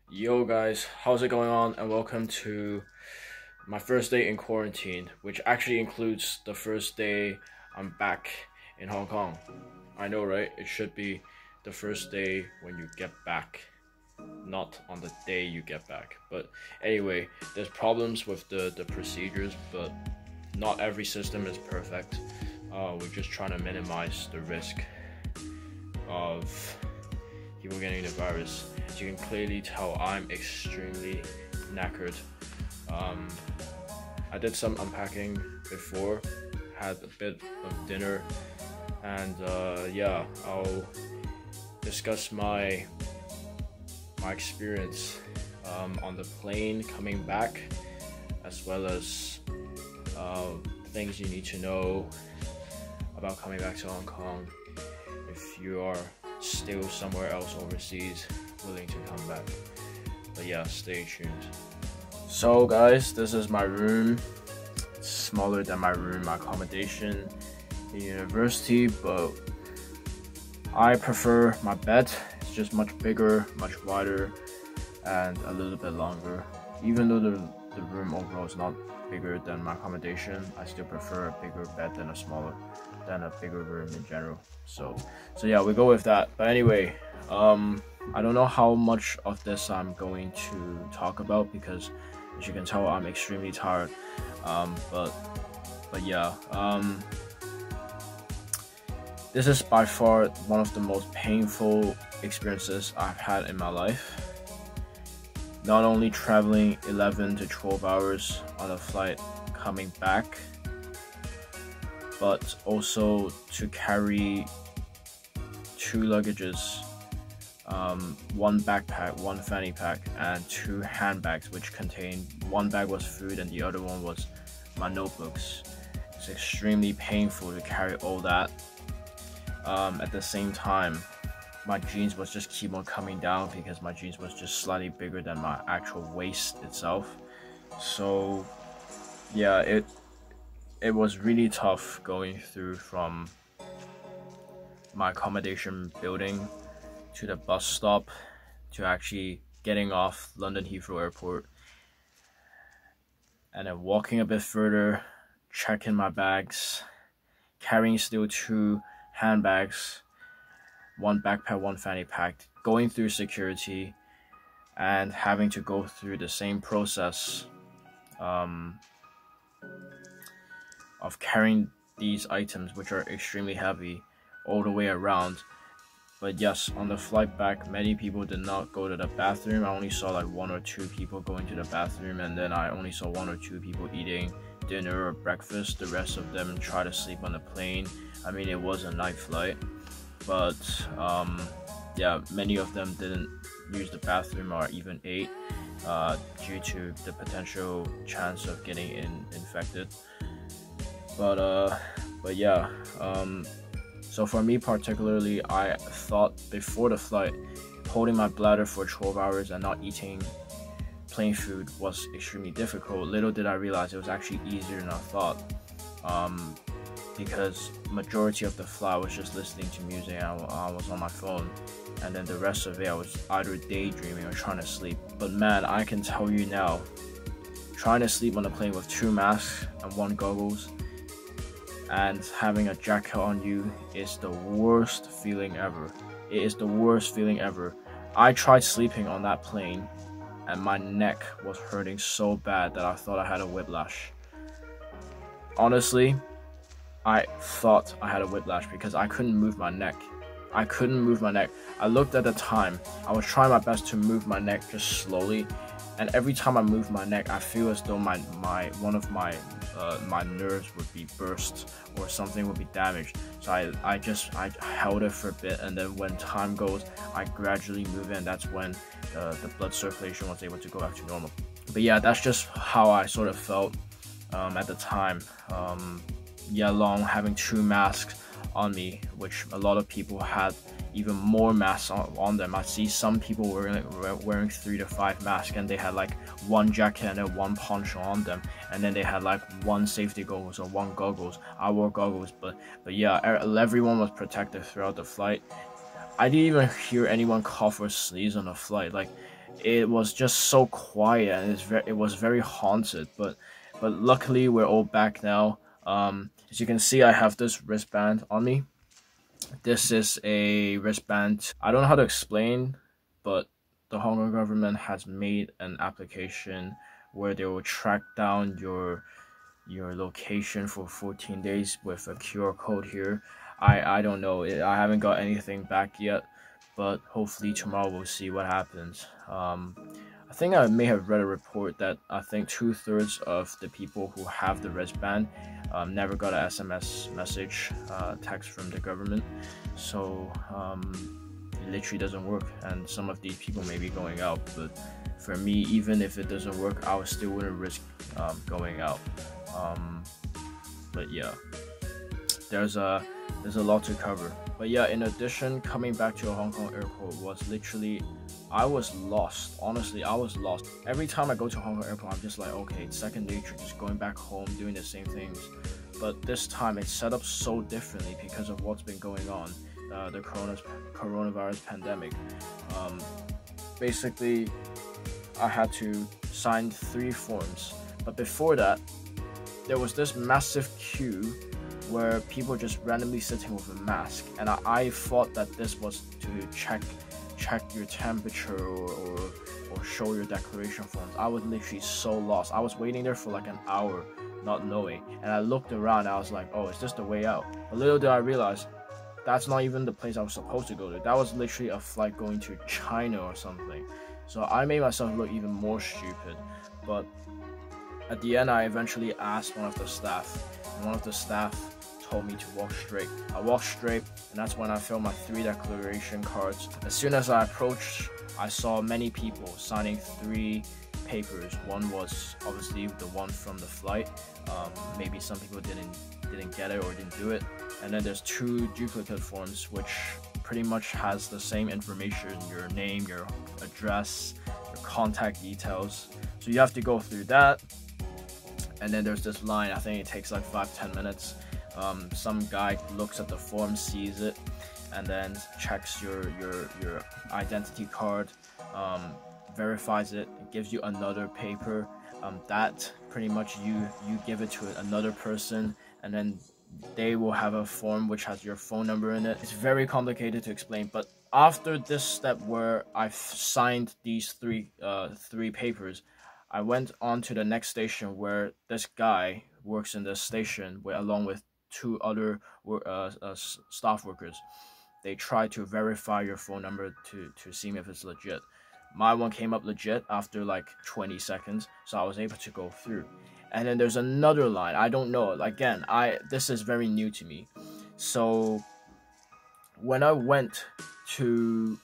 Yo guys, how's it going on? And welcome to my first day in quarantine, which actually includes the first day I'm back in Hong Kong. I know, right? It should be the first day when you get back, not on the day you get back. But anyway, there's problems with the procedures, but not every system is perfect. We're just trying to minimize the risk of people getting the virus. As you can clearly tell, I'm extremely knackered. Um, I did some unpacking before, had a bit of dinner, and yeah, I'll discuss my experience on the plane coming back, as well as things you need to know about coming back to Hong Kong if you are still somewhere else overseas willing to come back. But yeah, stay tuned. So guys, this is my room. It's smaller than my accommodation in university, but I prefer my bed. It's just much bigger, much wider, and a little bit longer. Even though the room overall is not bigger than my accommodation, I still prefer a bigger bed than a bigger room in general. So yeah, we go with that. But anyway, I don't know how much of this I'm going to talk about because, as you can tell, I'm extremely tired. But yeah, this is by far one of the most painful experiences I've had in my life. Not only traveling 11 to 12 hours on a flight coming back, but also to carry two luggages, one backpack, one fanny pack, and two handbags, which contained one bag was food and the other one was my notebooks. It's extremely painful to carry all that. At the same time, my jeans was just keep on coming down because my jeans was just slightly bigger than my actual waist itself. So yeah, it was really tough going through from my accommodation building to the bus stop to actually getting off London Heathrow Airport, and then walking a bit further, checking my bags, carrying still two handbags, one backpack, one fanny pack, going through security, and having to go through the same process of carrying these items, which are extremely heavy, all the way around. But yes, on the flight back, many people did not go to the bathroom. I only saw like one or two people going to the bathroom, and then I only saw one or two people eating dinner or breakfast. The rest of them try to sleep on the plane. I mean, it was a night flight, but yeah, many of them didn't use the bathroom or even ate due to the potential chance of getting infected. But yeah, so for me particularly, I thought before the flight, holding my bladder for 12 hours and not eating plain food was extremely difficult. Little did I realize it was actually easier than I thought, because majority of the flight I was just listening to music and I was on my phone, and then the rest of it I was either daydreaming or trying to sleep. But man, I can tell you now, trying to sleep on a plane with two masks and one goggles and having a jacket on you is the worst feeling ever. It is the worst feeling ever. I tried sleeping on that plane and my neck was hurting so bad that I thought I had a whiplash. Honestly, I thought I had a whiplash because I couldn't move my neck. I couldn't move my neck. I looked at the time. I was trying my best to move my neck just slowly, and every time I move my neck, I feel as though one of my nerves would be burst or something would be damaged. So I held it for a bit, and then when time goes, I gradually move in. That's when the blood circulation was able to go back to normal. But yeah, that's just how I sort of felt at the time. Yeah, along having two masks on me, which a lot of people had even more masks on them. I see some people wearing 3 to 5 masks, and they had like one jacket and then one poncho on them, and then they had like one safety goggles or one goggles. I wore goggles, but yeah, everyone was protected throughout the flight. I didn't even hear anyone cough or sneeze on the flight. Like, it was just so quiet, and it was very haunted. But luckily we're all back now. As you can see, I have this wristband on me. This is a wristband. I don't know how to explain, but the Hong Kong government has made an application where they will track down your location for 14 days with a QR code here. I don't know. I haven't got anything back yet, but hopefully tomorrow we'll see what happens. I think I may have read a report that I think 2/3 of the people who have the wristband never got a SMS message, text from the government. So it literally doesn't work, and some of these people may be going out. But for me, even if it doesn't work, I still wouldn't risk going out. But yeah, there's a lot to cover. But yeah, in addition, coming back to a Hong Kong airport was literally, I was lost. Honestly, I was lost. Every time I go to Hong Kong airport, I'm just like, okay, it's second nature, just going back home, doing the same things. But this time it's set up so differently because of what's been going on, the coronavirus pandemic. Basically, I had to sign 3 forms. But before that, there was this massive queue where people just randomly sitting with a mask, and I thought that this was to check your temperature or show your declaration forms. I was literally so lost. I was waiting there for like an hour, not knowing, and I looked around and I was like, oh, is this the way out? But little did I realize that's not even the place I was supposed to go to. That was literally a flight going to China or something. So I made myself look even more stupid. But at the end, I eventually asked one of the staff, and one of the staff told me to walk straight. I walked straight, and that's when I filled my 3 declaration cards. As soon as I approached, I saw many people signing 3 papers. One was obviously the one from the flight. Maybe some people didn't get it or didn't do it. And then there's 2 duplicate forms, which pretty much has the same information: your name, your address, your contact details. So you have to go through that. And then there's this line. I think it takes like 5-10 minutes. Some guy looks at the form, sees it, and then checks your identity card, verifies it, gives you another paper. That pretty much you give it to another person, and then they will have a form which has your phone number in it. It's very complicated to explain, but after this step where I've signed these three papers, I went on to the next station where this guy works in this station along with 2 other staff workers. They try to verify your phone number to see if it's legit. My one came up legit after like 20 seconds, so I was able to go through. And then there's another line. I don't know. Again, this is very new to me. So when I went to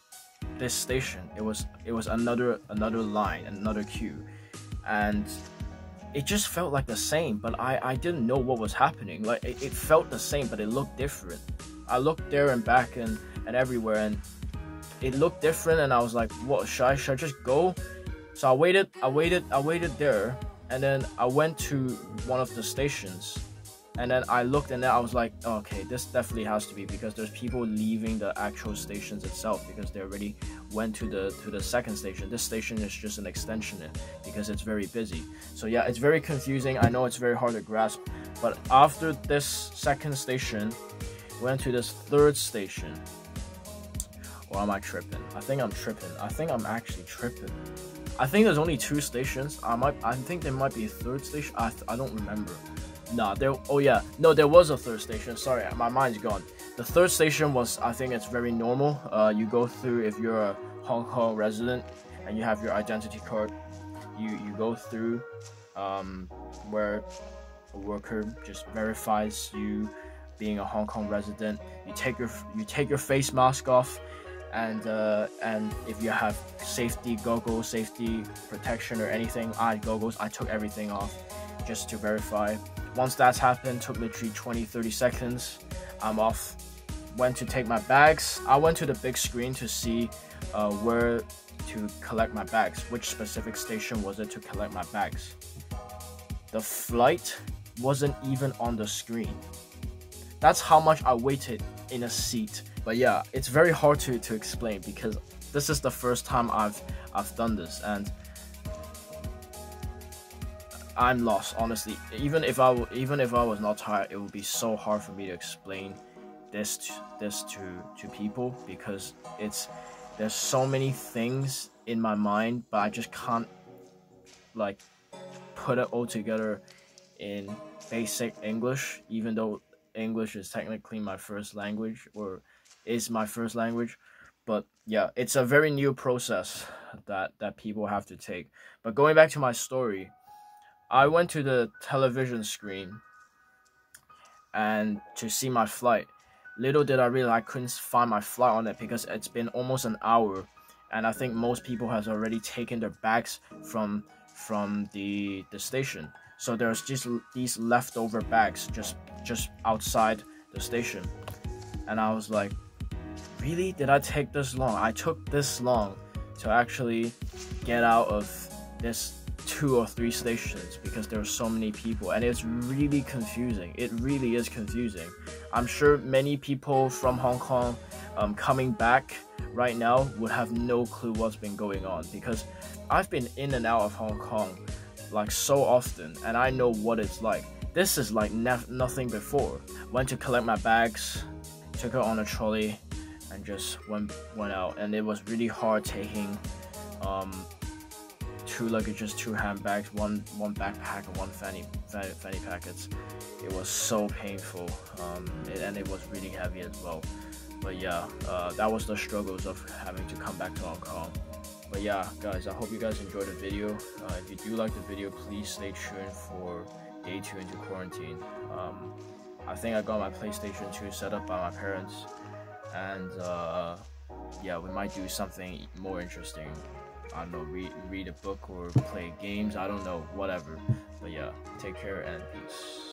this station, it was another line, another queue, and it just felt like the same, but I didn't know what was happening. Like it felt the same, but it looked different. I looked there and back and everywhere, and it looked different, and I was like, what, should I just go? So I waited there, and then I went to one of the stations, and then I looked, and then I was like, oh, okay, this definitely has to be, because there's people leaving the actual stations itself because they already went to the second station. This station is just an extension because it's very busy. So yeah, it's very confusing. I know it's very hard to grasp, but after this second station, we went to this third station. Or am I tripping? I think I'm tripping. I think I'm actually tripping. I think there's only 2 stations. I think there might be a third station. I don't remember. Nah, there was a third station. Sorry, my mind's gone. The third station was, I think it's very normal. You go through, if you're a Hong Kong resident and you have your identity card, you go through where a worker just verifies you being a Hong Kong resident. You take your face mask off, and if you have safety goggles, safety protection or anything, I had goggles. I took everything off just to verify. Once that's happened, took literally 20-30 seconds. I'm off. Went to take my bags. I went to the big screen to see where to collect my bags. Which specific station was it to collect my bags? The flight wasn't even on the screen. That's how much I waited in a seat. But yeah, it's very hard to explain because this is the first time I've done this, and I'm lost, honestly. Even if I was not tired, it would be so hard for me to explain this to people, because there's so many things in my mind, but I just can't like put it all together in basic English, even though English is technically my first language, or is my first language. But yeah, it's a very new process that people have to take. But going back to my story, I went to the television screen and to see my flight. Little did I realize I couldn't find my flight on it, because it's been almost an hour, and I think most people has already taken their bags from the station. So there's just these leftover bags just outside the station, and I was like, really? Did I take this long? I took this long to actually get out of this 2 or 3 stations, because there were so many people, and it's really confusing. It really is confusing. I'm sure many people from Hong Kong coming back right now would have no clue what's been going on, because I've been in and out of Hong Kong like so often, and I know what it's like. This is like nothing before. Went to collect my bags, took it on a trolley, and just went out, and it was really hard taking 2 luggages, 2 handbags, one backpack, and 1 fanny packets. It was so painful, and it was really heavy as well. But yeah, that was the struggles of having to come back to Hong Kong. But yeah, guys, I hope you guys enjoyed the video. If you do like the video, please stay tuned for day 2 into quarantine. I think I got my PlayStation 2 set up by my parents, and yeah, we might do something more interesting. I don't know, read a book or play games, I don't know, whatever. But yeah, take care and peace.